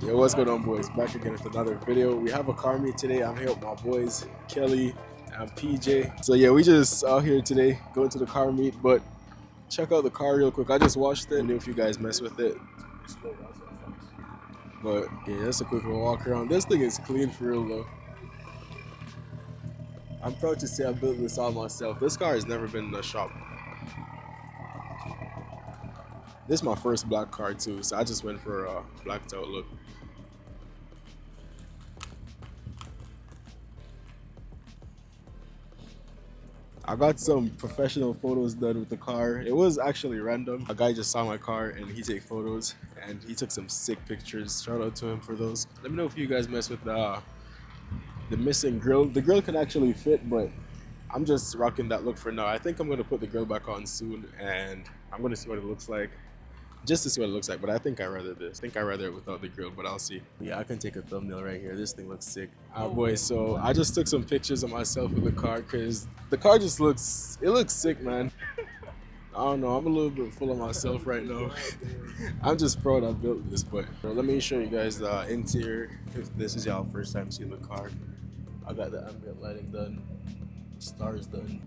Yo, what's going on, boys? Back again with another video. We have a car meet today. I'm here with my boys Kelly and PJ. So yeah, we just out here today going to the car meet, but check out the car real quick. I just watched it and if you guys mess with it. But yeah, that's a quick walk around. This thing is clean for real though. I'm proud to say I built this all myself. This car has never been in the shop. This is my first black car too, so I just went for a blacked out look. I got some professional photos done with the car. It was actually random. A guy just saw my car and he took photos and he took some sick pictures. Shout out to him for those. Let me know if you guys mess with the missing grill. The grill can actually fit, but I'm just rocking that look for now. I think I'm gonna put the grill back on soon and I'm gonna see what it looks like. Just to see what it looks like, but I think I rather this. I think I rather it without the grill, but I'll see. Yeah, I can take a thumbnail right here. This thing looks sick. Boys, so I just took some pictures of myself with the car because the car just looks sick, man. I don't know, I'm a little bit full of myself right now. I'm just proud I built this, but let me show you guys the interior. If this is y'all first time seeing the car, I got the ambient lighting done, stars done.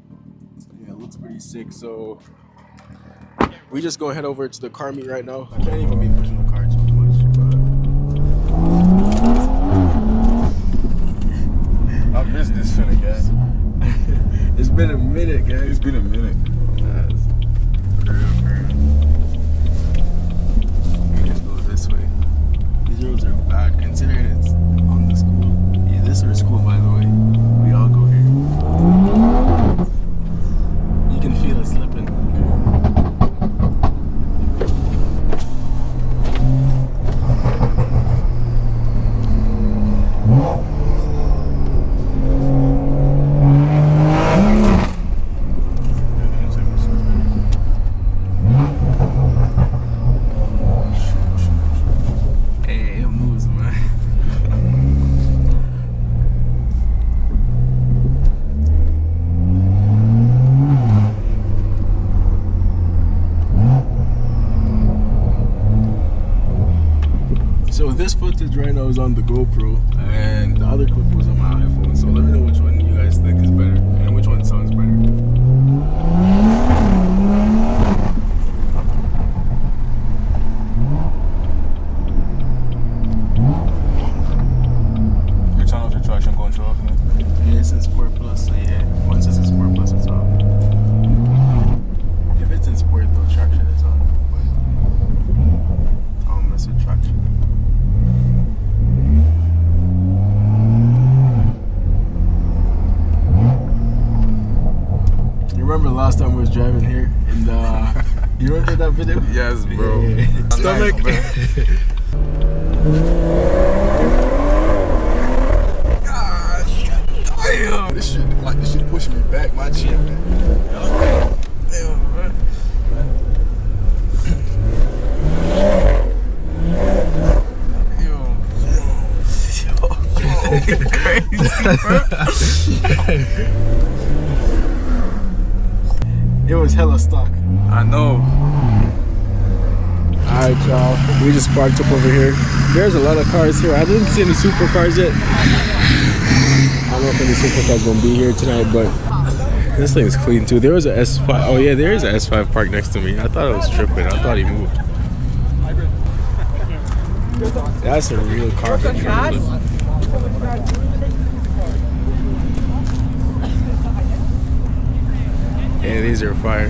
Yeah, it looks pretty sick. So we just go head over to the car meet right now. I can't even be pushing the car too much, but I missed this finna, guys. It's been a minute, guys. It's been a minute. We just go this way. These roads are bad considering it's on the school. Yeah, this is our school, by the way. We all go here. You can feel it slipping. This footage right now is on the GoPro and the other clip was on my iPhone, so let me know which one you guys think is better and which one sounds better. You're turning off your traction control, Yeah, it's in Sport Plus, so yeah, once it's in Sport Plus it's off. If it's in Sport though, traction is on, but I don't mess with traction. Remember last time we was driving here and you remember that video? Yes, bro. Yeah. Stomach. Gosh, damn. This shit pushing me back, my chin, man. Damn, man. Crazy, bro. It was hella stock. I know. Alright, y'all. We just parked up over here. There's a lot of cars here. I didn't see any supercars yet. I don't know if any supercars gonna be here tonight, but this thing is clean too. There was a S5. Oh yeah, there is an S5 parked next to me. I thought it was tripping. I thought he moved. That's a real car. Yeah, these are fire.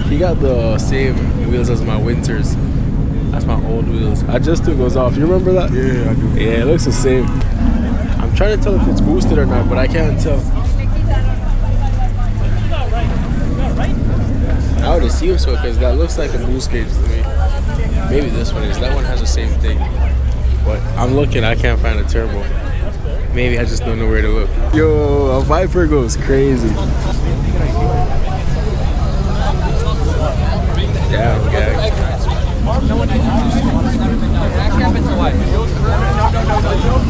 He got the same wheels as my Winters. That's my old wheels. I just took those off. You remember that? Yeah, I do. Yeah, it looks the same. I'm trying to tell if it's boosted or not, but I can't tell. I would assume so, because that looks like a boost gauge to me. Maybe this one is. That one has the same thing. But I'm looking, I can't find a turbo. Maybe I just don't know where to look. Yo, a Viper goes crazy. Damn, gang.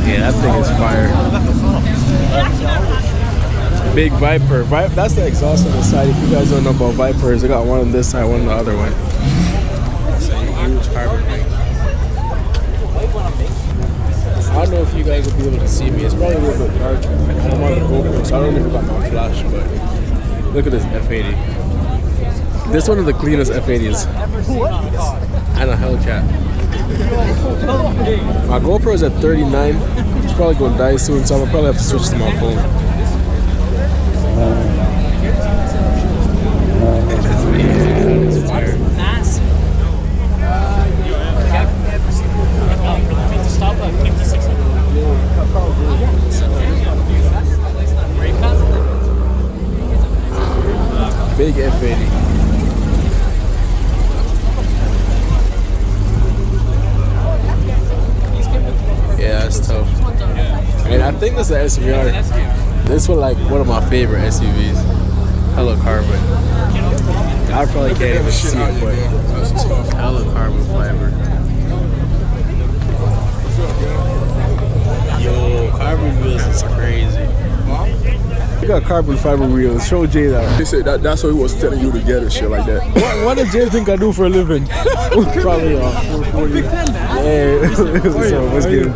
Yeah, that thing is fire. Big Viper. That's the exhaust on the side. If you guys don't know about Vipers, I got one on this side, one on the other one. It's a huge carbon ring. you guys will be able to see me. It's probably a little bit dark. I'm on the GoPro, so I don't even got my flash, but look at this F80. This is one of the cleanest F80s. And a Hellcat. My GoPro is at 39. It's probably going to die soon, so I'm gonna probably have to switch to my phone. It's fire. Big F80. Yeah, that's tough. And I think this is an SVR. This was like one of my favorite SUVs. Hello carbon. I probably can't even see it, but hello carbon fiber. Yo, carbon wheels is crazy. You got carbon fiber wheels. Show Jay that. They said that's what he was telling you to get and shit like that. What does Jay think I do for a living? Probably 440. Yeah. So what's good?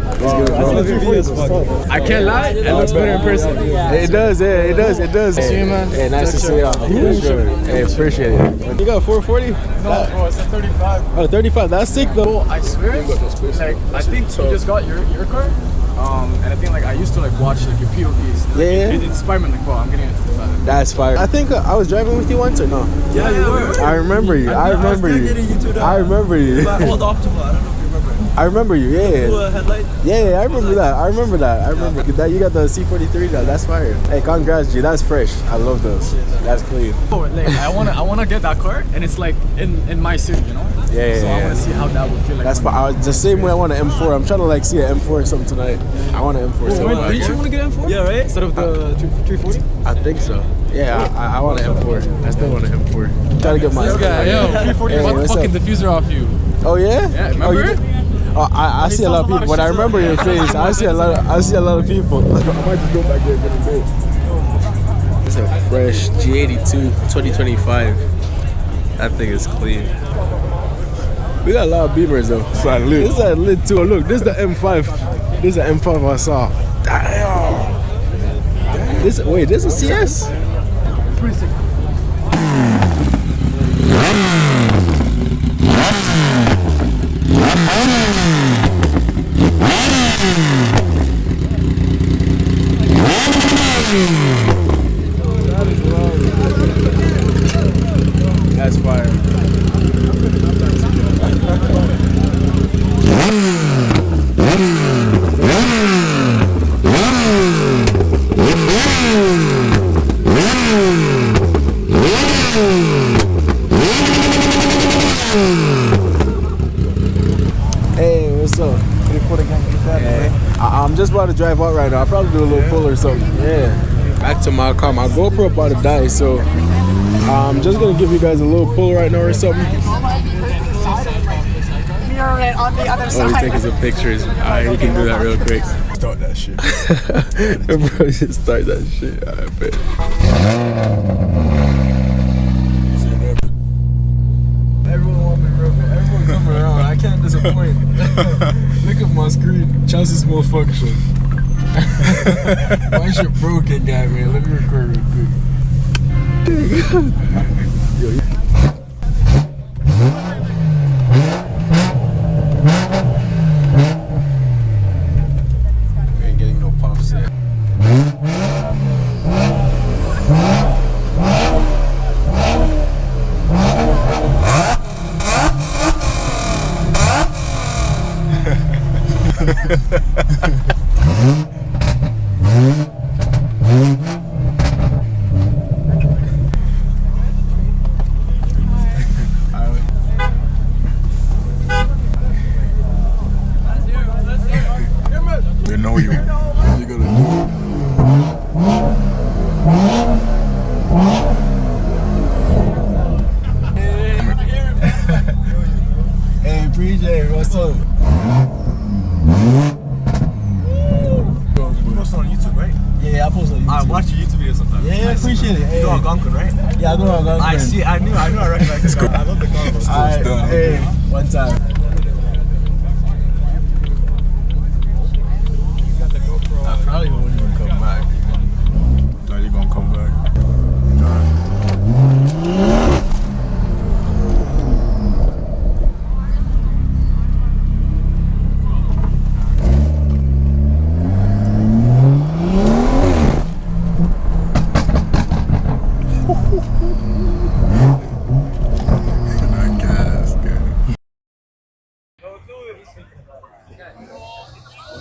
I can't lie. It looks better in person. It does. Yeah, it does. It does. See you, man. Hey, nice to see y'all. Hey, appreciate it. You got 440? No, it's a 35. Oh, 35. That's sick though. I swear. Like, I think you just got your car. And I think like I used to like watch like your POVs. Like, Yeah. It inspired me like, wow, I'm getting into the fact. That's fire. I think I was driving with you once or no? Yeah, you were. I remember you. I remember you. I remember you. Old Optima. I don't know if you remember. I remember you. Yeah. Headlight. Yeah, I remember that. I remember that. I remember that. You got the C43 now. That's fire. Hey, congrats, G. That's fresh. I love those. That's clean. Oh, like I wanna get that car, and it's like in my city, you know. Yeah. So I wanna see how that would feel like. That's fine. The same way I want an M4. I'm trying to like see an M4 or something tonight. I want an M4. So Didn't you want to get M4? Yeah, right. Instead of the 340. I think so. Yeah, I want an M4. I still want an M4. Try to get my. This guy, yo, 340. Hey, What the what's fucking up? diffuser off you? Oh yeah. Yeah, remember? Oh, you did? Oh, I see a lot of people. When I remember your face, I see a lot of people. I might just go back there and get a bit. It's a fresh G82 2025. That thing is clean. We got a lot of Beamers though. This is a lit too. Look, this is the M5. This is the M5 I saw. Damn. This is a CS? Pretty sick. That's fire. Hey, what's up? Hey, I'm just about to drive out right now. I'll probably do a little pull or something. Yeah. Back to my car. My GoPro about to die, so I'm just gonna give you guys a little pull right now or something. On the other Oh, he's side. taking some pictures. Alright, you can do that real quick. Start that shit. Bro, just start that shit. I bet. Everyone want me real good. Everyone come around. I can't disappoint. Look at my screen. Chances malfunction. My shit broken, guy, man. Let me record real quick. We ain't getting no pops yet. They know you. What you gonna Hey, appreciate it. What's up? You post on YouTube, right? Yeah, I post on YouTube. I watch your YouTube videos sometimes. Yeah, I appreciate it. Hey. You go Algonquin, right? Yeah, I go on. I see. I knew. I recognize the car. I love the car. Bro. Alright, done. hey, one time. Yo.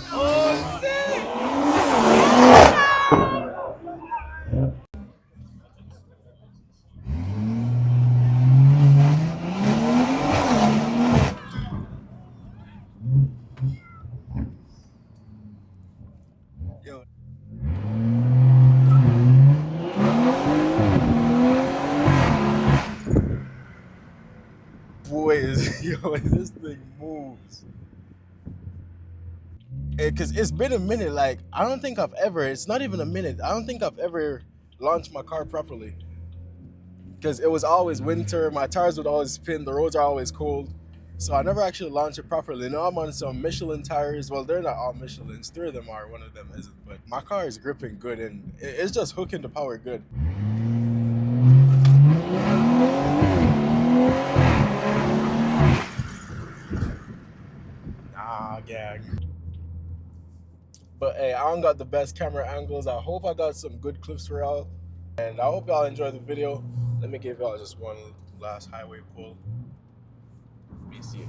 Boys, yo, this thing moves. Because it's been a minute. Like, I don't think I've ever, it's not even a minute. I don't think I've ever launched my car properly. Because it was always winter. My tires would always spin. The roads are always cold. So I never actually launched it properly. Now I'm on some Michelin tires. Well, they're not all Michelins. 3 of them are. One of them isn't. But my car is gripping good. And it's just hooking the power good. Nah, gang. But hey, I don't got the best camera angles. I hope I got some good clips for y'all. And I hope y'all enjoyed the video. Let me give y'all just one last highway pull. Let me see.